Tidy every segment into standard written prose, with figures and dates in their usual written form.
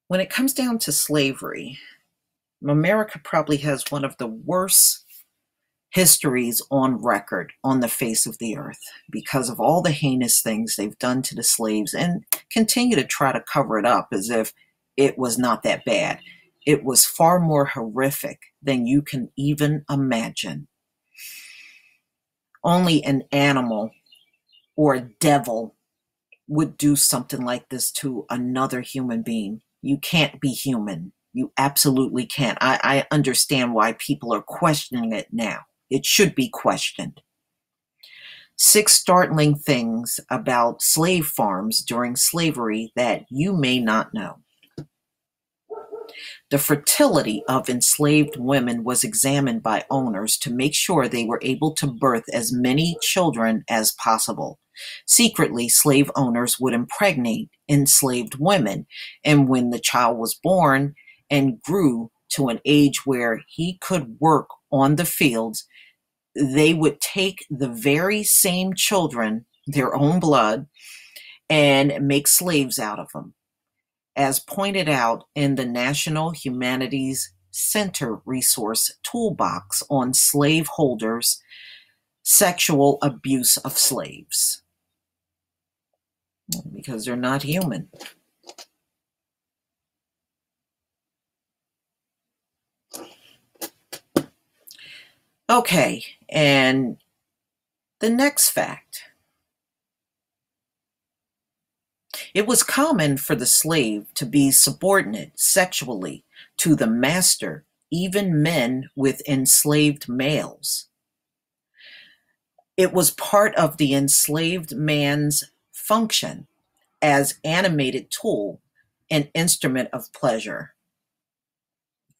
When it comes down to slavery, America probably has one of the worst histories on record on the face of the earth because of all the heinous things they've done to the slaves and continue to try to cover it up as if it was not that bad. It was far more horrific than you can even imagine. Only an animal or a devil would do something like this to another human being. You can't be human. You absolutely can't. I understand why people are questioning it now. It should be questioned. 6 startling things about slave farms during slavery that you may not know. The fertility of enslaved women was examined by owners to make sure they were able to birth as many children as possible. Secretly, slave owners would impregnate enslaved women, and when the child was born and grew to an age where he could work on the fields, they would take the very same children, their own blood, and make slaves out of them. As pointed out in the National Humanities Center resource toolbox on slaveholders' sexual abuse of slaves. Because they're not human. Okay, and the next fact. It was common for the slave to be subordinate sexually to the master, even men with enslaved males. It was part of the enslaved man's function as animated tool, an instrument of pleasure.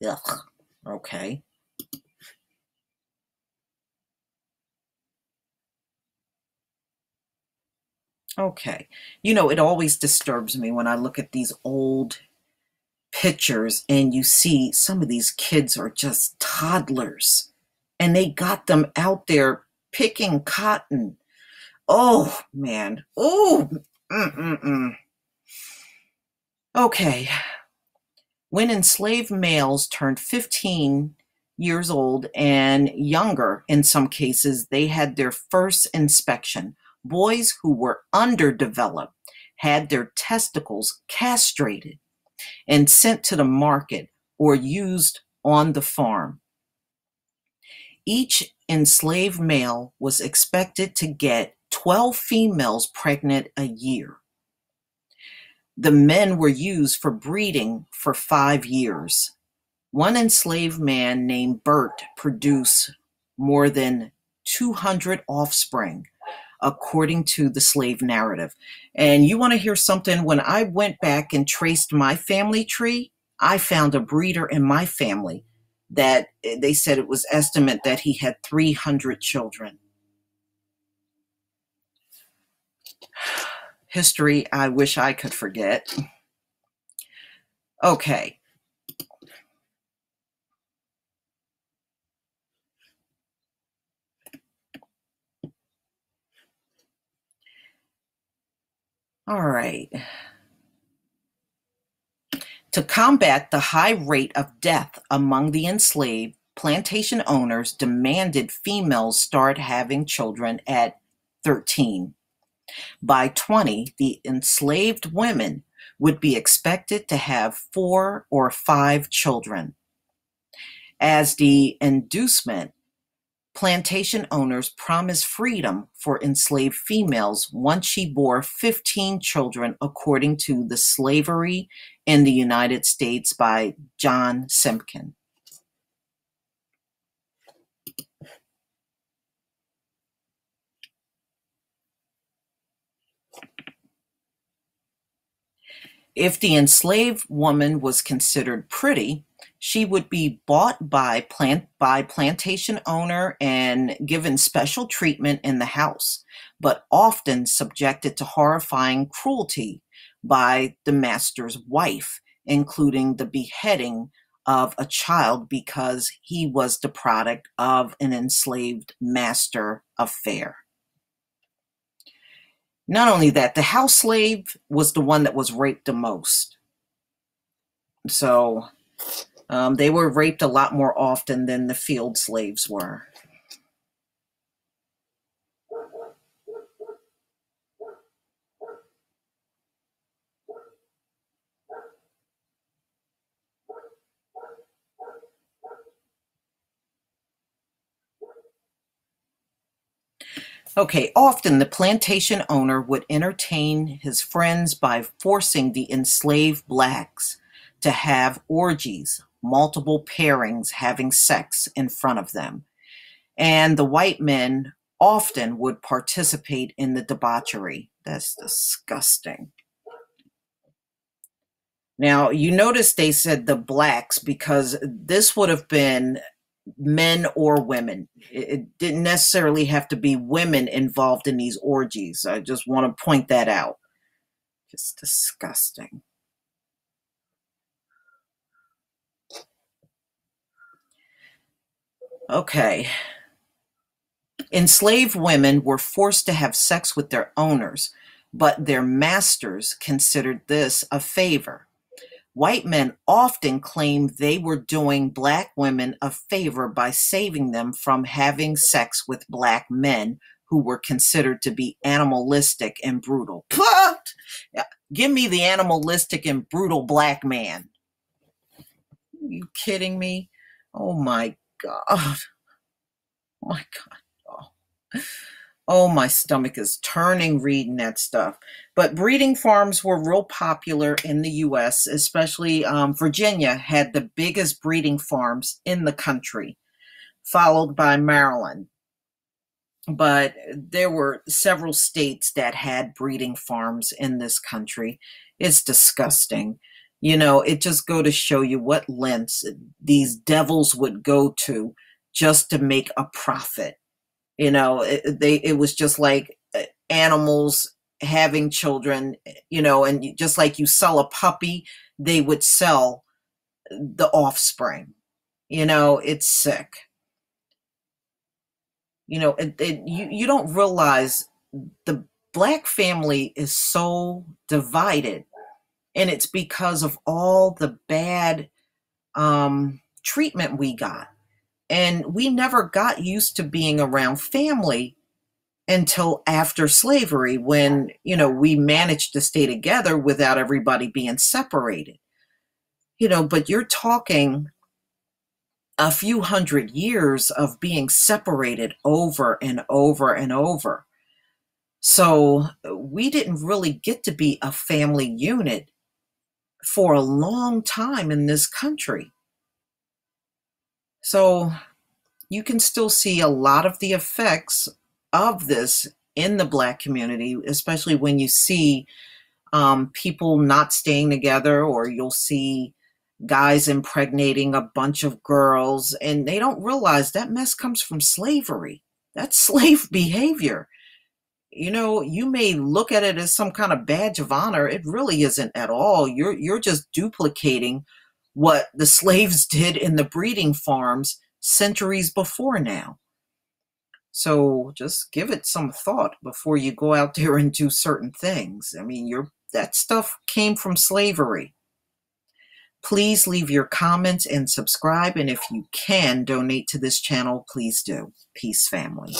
Ugh, okay. Okay. You know, it always disturbs me when I look at these old pictures and you see some of these kids are just toddlers and they got them out there picking cotton. Oh, man. Oh, mm-mm-mm. Okay. When enslaved males turned 15 years old and younger, in some cases, they had their first inspection. Boys who were underdeveloped had their testicles castrated and sent to the market or used on the farm. Each enslaved male was expected to get 12 females pregnant a year. The men were used for breeding for 5 years. One enslaved man named Bert produced more than 200 offspring, according to the slave narrative. And you want to hear something? When I went back and traced my family tree, I found a breeder in my family that they said it was estimate that he had 300 children. History I wish I could forget. Okay. All right. To combat the high rate of death among the enslaved, plantation owners demanded females start having children at 13. By 20, the enslaved women would be expected to have 4 or 5 children. As the inducement, plantation owners promised freedom for enslaved females once she bore 15 children, according to The Slavery in the United States by John Simpkin. If the enslaved woman was considered pretty, she would be bought by plantation owner and given special treatment in the house, but often subjected to horrifying cruelty by the master's wife, including the beheading of a child because he was the product of an enslaved master affair. Not only that, the house slave was the one that was raped the most. So they were raped a lot more often than the field slaves were. Okay, often the plantation owner would entertain his friends by forcing the enslaved blacks to have orgies, multiple pairings having sex in front of them. And the white men often would participate in the debauchery. That's disgusting. Now, you notice they said the blacks because this would have been men or women. It didn't necessarily have to be women involved in these orgies. I just want to point that out. Just disgusting. Okay. Enslaved women were forced to have sex with their owners, but their masters considered this a favor. White men often claimed they were doing black women a favor by saving them from having sex with black men who were considered to be animalistic and brutal. What? Give me the animalistic and brutal black man. Are you kidding me? Oh my God. Oh my God. Oh. Oh, my stomach is turning reading that stuff. But breeding farms were real popular in the U.S., especially Virginia had the biggest breeding farms in the country, followed by Maryland. But there were several states that had breeding farms in this country. It's disgusting. You know, it just go to show you what lengths these devils would go to just to make a profit. You know, it was just like animals having children, you know, and just like you sell a puppy, they would sell the offspring. You know, it's sick. You know, you don't realize the black family is so divided, and it's because of all the bad treatment we got. And we never got used to being around family until after slavery when, you know, we managed to stay together without everybody being separated. You know, but you're talking a few hundred years of being separated over and over and over. So we didn't really get to be a family unit for a long time in this country. So you can still see a lot of the effects of this in the black community, especially when you see people not staying together, or you'll see guys impregnating a bunch of girls, and they don't realize that mess comes from slavery. That's slave behavior. You know, you may look at it as some kind of badge of honor. It really isn't at all. You're just duplicating what the slaves did in the breeding farms centuries before now. So just give it some thought before you go out there and do certain things. I mean, that stuff came from slavery. Please leave your comments and subscribe. And if you can donate to this channel, please do. Peace, family.